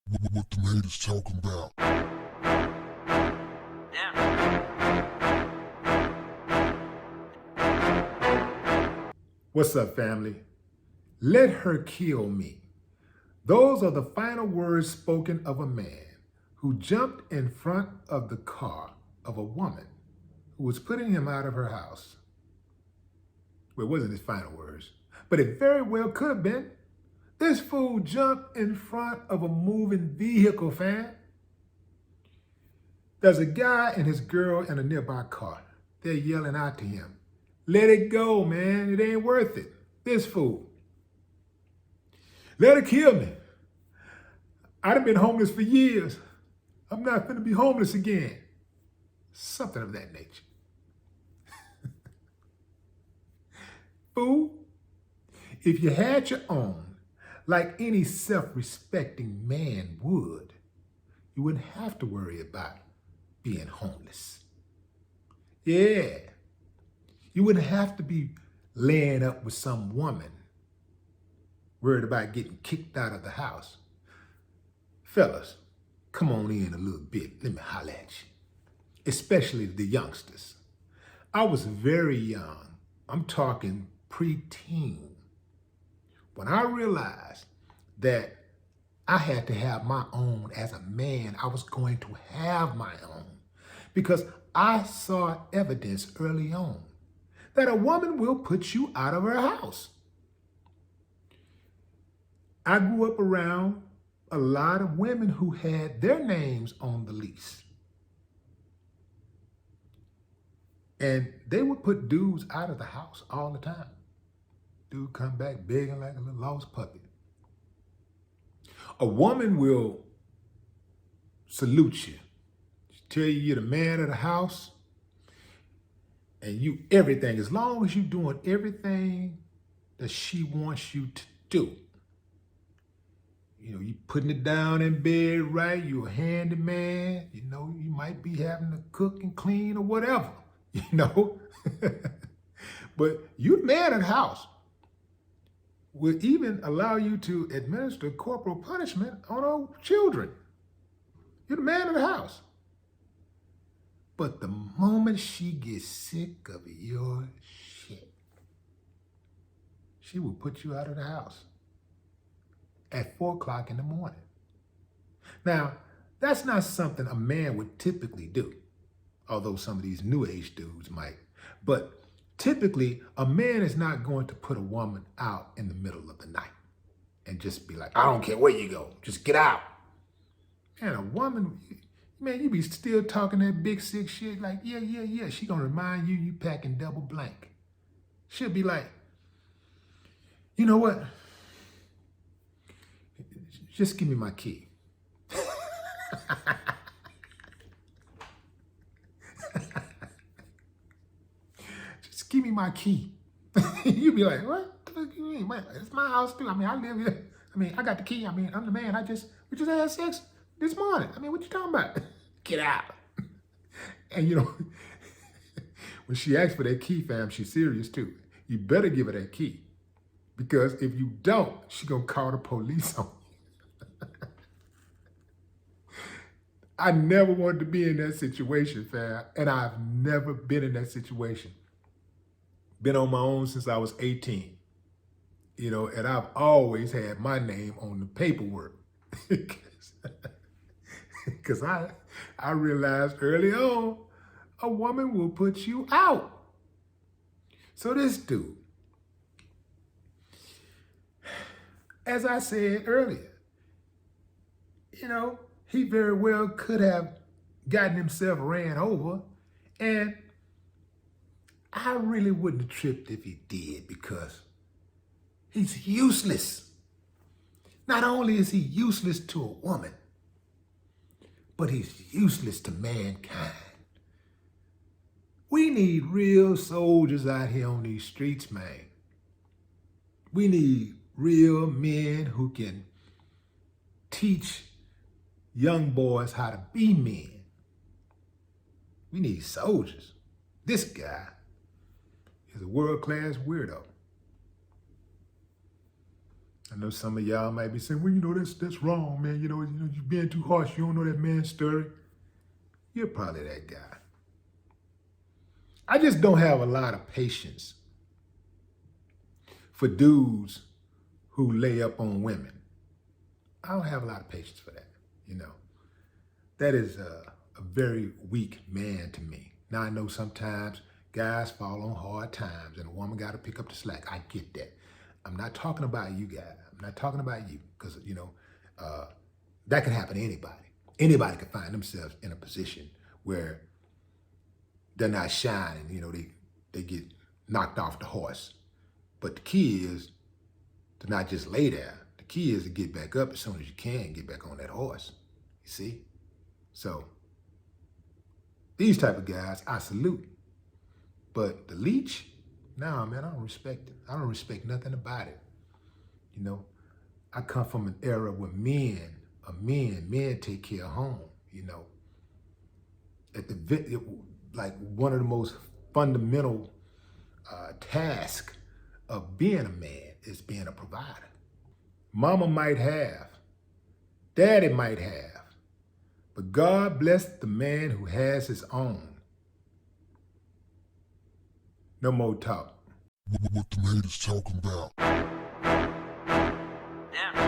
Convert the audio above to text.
What the haters talking about? What's up, family? Let her kill me. Those are the final words spoken of a man who jumped in front of the car of a woman who was putting him out of her house. Well, it wasn't his final words, but it very well could have been. This fool jumped in front of a moving vehicle, fam. There's a guy and his girl in a nearby car. They're yelling out to him, "Let it go, man. It ain't worth it." This fool, "Let her kill me. I done been homeless for years. I'm not gonna be homeless again." Something of that nature. Fool, if you had your own, like any self-respecting man would, you wouldn't have to worry about being homeless. Yeah, you wouldn't have to be laying up with some woman worried about getting kicked out of the house. Fellas, come on in a little bit. Let me holler at you, especially the youngsters. I was very young. I'm talking preteen, when I realized that I had to have my own as a man. I was going to have my own because I saw evidence early on that a woman will put you out of her house. I grew up around a lot of women who had their names on the lease. And they would put dudes out of the house all the time. Dude come back begging like a little lost puppy. A woman will salute you. She tell you you're the man of the house and you everything, as long as you're doing everything that she wants you to do. You know, you putting it down in bed right, you're a handyman, you know, you might be having to cook and clean or whatever, you know. But you're the man of the house. Will even allow you to administer corporal punishment on our children. You're the man of the house. But the moment she gets sick of your shit, she will put you out of the house at 4 o'clock in the morning. Now, that's not something a man would typically do, although some of these new age dudes might. But typically, a man is not going to put a woman out in the middle of the night and just be like, "I don't care where you go, just get out." And a woman, man, you be still talking that big sick shit like, yeah. She gonna remind you packing double blank. She'll be like, "You know what? Just give me my key." Just give me my key. You be like, "What? It's my house too. I mean, I live here. I mean, I got the key. I mean, I'm the man. We just had sex this morning. I mean, what you talking about? Get out." And you know, when she asks for that key, fam, she's serious too. You better give her that key, because if you don't, she gonna call the police on you. I never wanted to be in that situation, fam, and I've never been in that situation. Been on my own since I was 18. You know, and I've always had my name on the paperwork. Because I realized early on, a woman will put you out. So this dude, as I said earlier, you know, he very well could have gotten himself ran over, and I really wouldn't have tripped if he did, because he's useless. Not only is he useless to a woman, but he's useless to mankind. We need real soldiers out here on these streets, man. We need real men who can teach young boys how to be men. We need soldiers. This guy is a world-class weirdo. I know some of y'all might be saying, well, you know, that's wrong, man. You know, you're being too harsh. You don't know that man's story. You're probably that guy. I just don't have a lot of patience for dudes who lay up on women. I don't have a lot of patience for that, you know. That is a very weak man to me. Now, I know sometimes guys fall on hard times and a woman got to pick up the slack. I get that. I'm not talking about you guys. I'm not talking about you because, you know, that can happen to anybody. Anybody can find themselves in a position where they're not shining, you know, they get knocked off the horse. But the key is to not just lay there. The key is to get back up as soon as you can, get back on that horse. You see? So these type of guys, I salute. But the leech, nah, man, I don't respect it. I don't respect nothing about it. You know, I come from an era where men take care of home, you know. Like one of the most fundamental tasks of being a man is being a provider. Mama might have, daddy might have, but God bless the man who has his own. No more talk. What the haters talking about? Damn.